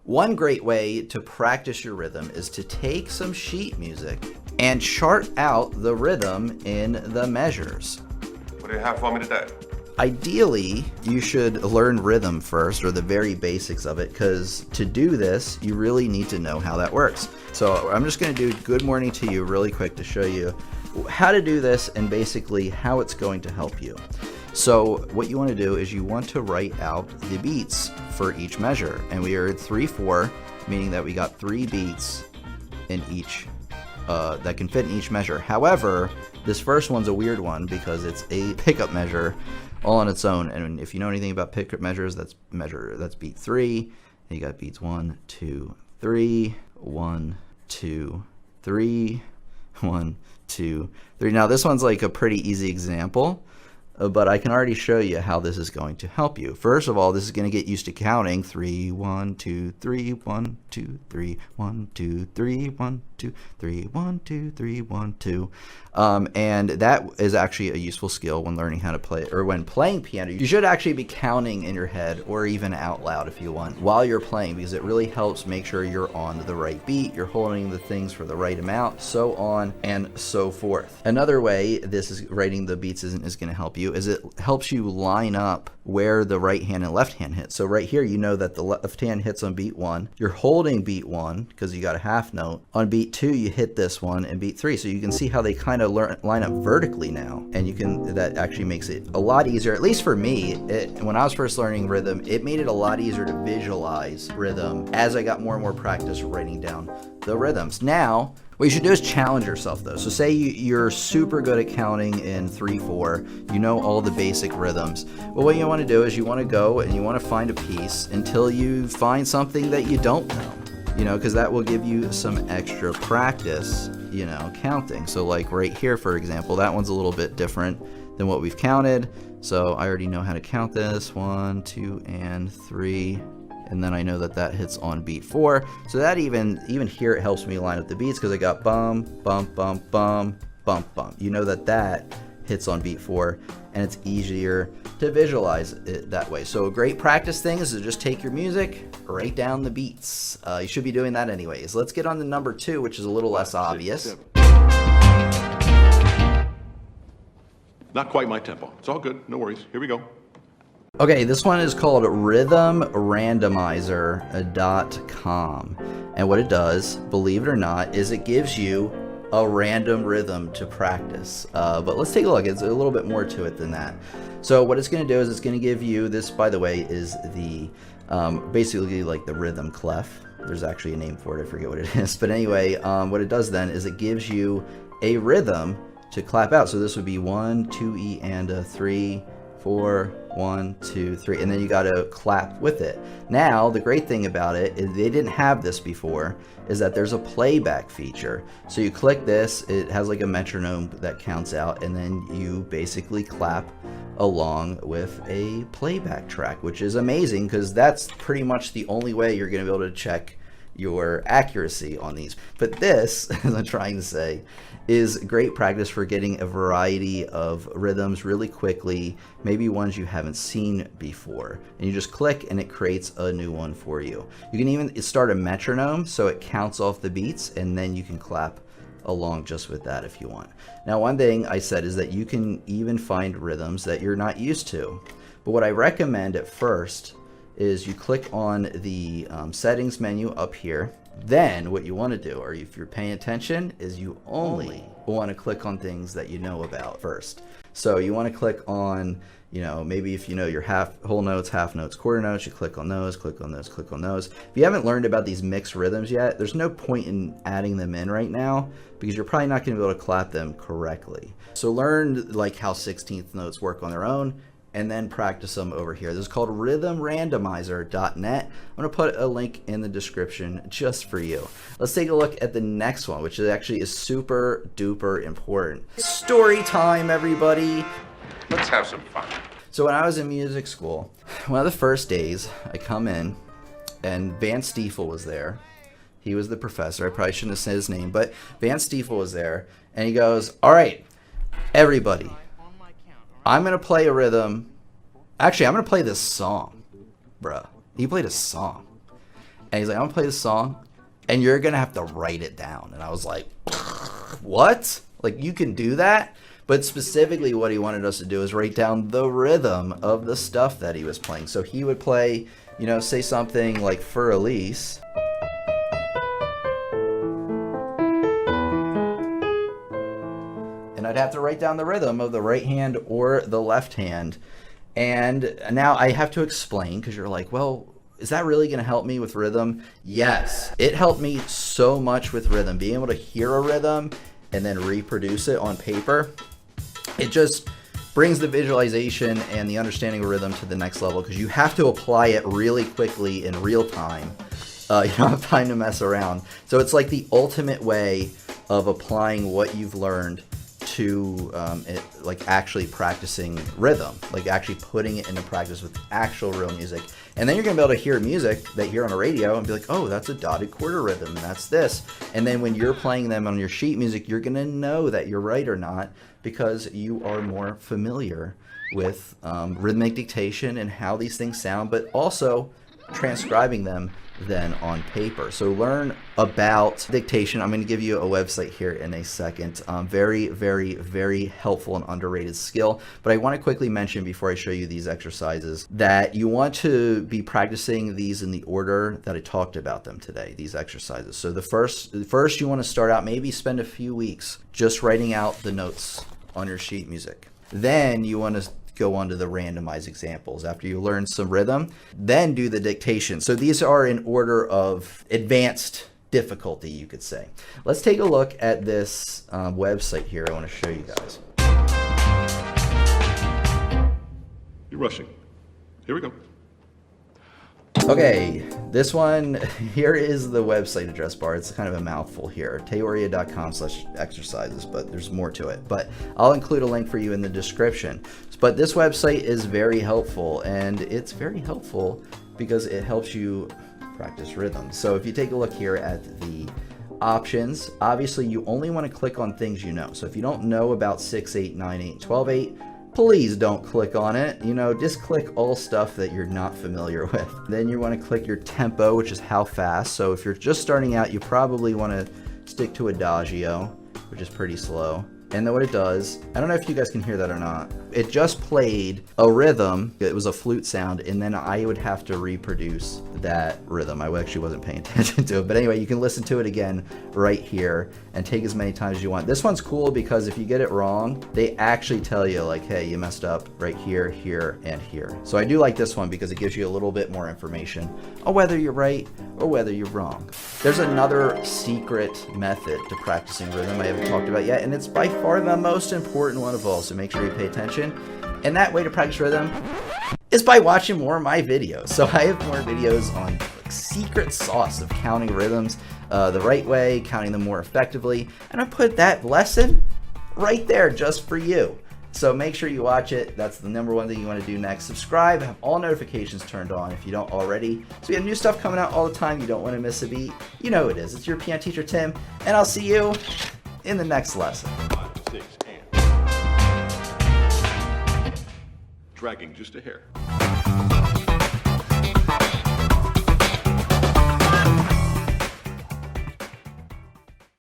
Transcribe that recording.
One great way to practice your rhythm is to take some sheet music and chart out the rhythm in the measures. What do you have for me today? Ideally, you should learn rhythm first, or the very basics of it, because to do this, you really need to know how that works. So I'm just going to do Good Morning to You really quick to show you how to do this and basically how it's going to help you. So what you want to do is you want to write out the beats for each measure. And we are at 3/4, meaning that we got 3 beats in each, that can fit in each measure. However, this first one's a weird one because it's a pickup measure all on its own. And if you know anything about pickup measures, that's beat 3. And you got beats 1, 2, 3, 1, 2, 3, 1, 2, 3. Now this one's like a pretty easy example, but I can already show you how this is going to help you. First of all, this is going to get used to counting 3, 1, 2, 3, 1, 2, 3, 1, 2, 3, 1, 2, 3, 1, 2, 3, 1, 2. And that is actually a useful skill when learning how to play, or when playing piano. You should actually be counting in your head or even out loud if you want while you're playing, because it really helps make sure you're on the right beat, you're holding the things for the right amount, so on and so forth. Another way this is writing the beats is going to help you is it helps you line up where the right hand and left hand hit. So right here, you know that the left hand hits on beat 1. You're holding beat 1 because you got a half note. On beat 2, you hit this one, and beat 3. So you can see how they kind of line up vertically now, and that actually makes it a lot easier. At least for me, when I was first learning rhythm, it made it a lot easier to visualize rhythm as I got more and more practice writing down the rhythms. Now, what you should do is challenge yourself though. So say you're super good at counting in 3/4, you know all the basic rhythms. Well, what you want to do is you want to go and you want to find a piece until you find something that you don't know, because that will give you some extra practice, counting. So like right here, for example, that one's a little bit different than what we've counted. So I already know how to count this, 1, 2, and 3. And then I know that hits on beat 4. So that even here, it helps me line up the beats because I got bum, bump, bump, bum, bump, bump. You know that hits on beat 4, and it's easier to visualize it that way. So a great practice thing is to just take your music, write down the beats. You should be doing that anyways. Let's get on to number 2, which is a little less obvious. Not quite my tempo. It's all good. No worries. Here we go. Okay, this one is called Randomizer.com. And what it does, believe it or not, is it gives you a random rhythm to practice. But let's take a look. It's a little bit more to it than that. So what it's going to do is it's going to give you, this by the way is the basically like the rhythm clef. There's actually a name for it. I forget what it is. But anyway, what it does then is it gives you a rhythm to clap out. So this would be 1, 2, E, and a 3, 4, 1, 2, 3, and then you got to clap with it. Now, the great thing about it is they didn't have this before, is that there's a playback feature. So you click this, it has like a metronome that counts out, and then you basically clap along with a playback track, which is amazing because that's pretty much the only way you're going to be able to check your accuracy on these. But this, as I'm trying to say, is great practice for getting a variety of rhythms really quickly, maybe ones you haven't seen before. And you just click and it creates a new one for you. You can even start a metronome so it counts off the beats, and then you can clap along just with that if you want. Now, one thing I said is that you can even find rhythms that you're not used to. But what I recommend at first is you click on the settings menu up here. Then what you want to do, or if you're paying attention, is you only want to click on things that you know about first. So you want to click on, maybe if you know your whole notes, half notes, quarter notes, you click on those, click on those, click on those. If you haven't learned about these mixed rhythms yet, there's no point in adding them in right now because you're probably not going to be able to clap them correctly. So learn like how 16th notes work on their own, and then practice them over here. This is called rhythmrandomizer.net. I'm going to put a link in the description just for you. Let's take a look at the next one, which actually is super duper important. Story time, everybody. Let's have some fun. So when I was in music school, one of the first days I come in and Van Stiefel was there. He was the professor. I probably shouldn't have said his name, but Van Stiefel was there, and he goes, "All right, everybody, I'm going to play a rhythm. Actually, I'm going to play this song." Bruh. He played a song. And he's like, I'm gonna play this song and you're gonna have to write it down. And I was like, what? Like, you can do that? But specifically what he wanted us to do is write down the rhythm of the stuff that he was playing. So he would play, you know, say something like For Elise. And I'd have to write down the rhythm of the right hand or the left hand. And now I have to explain, because you're like, well, is that really going to help me with rhythm? Yes, it helped me so much with rhythm. Being able to hear a rhythm and then reproduce it on paper, it just brings the visualization and the understanding of rhythm to the next level, because you have to apply it really quickly in real time. You don't have time to mess around. So it's like the ultimate way of applying what you've learned to like actually practicing rhythm, like actually putting it into practice with actual real music. And then you're gonna be able to hear music that you hear on a radio and be like, oh, that's a dotted quarter rhythm, and that's this. And then when you're playing them on your sheet music, you're gonna know that you're right or not, because you are more familiar with rhythmic dictation and how these things sound, but also transcribing them then on paper. So learn about dictation. I'm going to give you a website here in a second. Very, very, very helpful and underrated skill. But I want to quickly mention before I show you these exercises that you want to be practicing these in the order that I talked about them today, these exercises. So the first you want to start out, maybe spend a few weeks just writing out the notes on your sheet music. Then you want to go on to the randomized examples. After you learn some rhythm, then do the dictation. So these are in order of advanced difficulty, you could say. Let's take a look at this website here. I want to show you guys. You're rushing. Here we go. Okay, this one, here is the website address bar. It's kind of a mouthful here, teoria.com/exercises, but there's more to it. But I'll include a link for you in the description. But this website is very helpful, and it's very helpful because it helps you practice rhythm. So if you take a look here at the options, obviously you only want to click on things you know. So if you don't know about 6/8, 9/8, 12/8, please don't click on it. You know, just click all stuff that you're not familiar with. Then you want to click your tempo, which is how fast. So if you're just starting out, you probably want to stick to adagio, which is pretty slow. And then what it does, I don't know if you guys can hear that or not, it just played a rhythm. It was a flute sound, and then I would have to reproduce that rhythm. I actually wasn't paying attention to it, but anyway, you can listen to it again right here and take as many times as you want. This one's cool because if you get it wrong, they actually tell you like, hey, you messed up right here, here, and here. So I do like this one because it gives you a little bit more information on whether you're right or whether you're wrong. There's another secret method to practicing rhythm I haven't talked about yet, and it's by far the most important one of all, so make sure you pay attention. And that way to practice rhythm is by watching more of my videos. So I have more videos on like secret sauce of counting rhythms the right way, counting them more effectively, and I put that lesson right there just for you. So make sure you watch it. That's the number one thing you want to do next. Subscribe, have all notifications turned on if you don't already. So we have new stuff coming out all the time. You don't want to miss a beat. You know who it is. It's your piano teacher, Tim, and I'll see you in the next lesson. 5, 6, and dragging just a hair.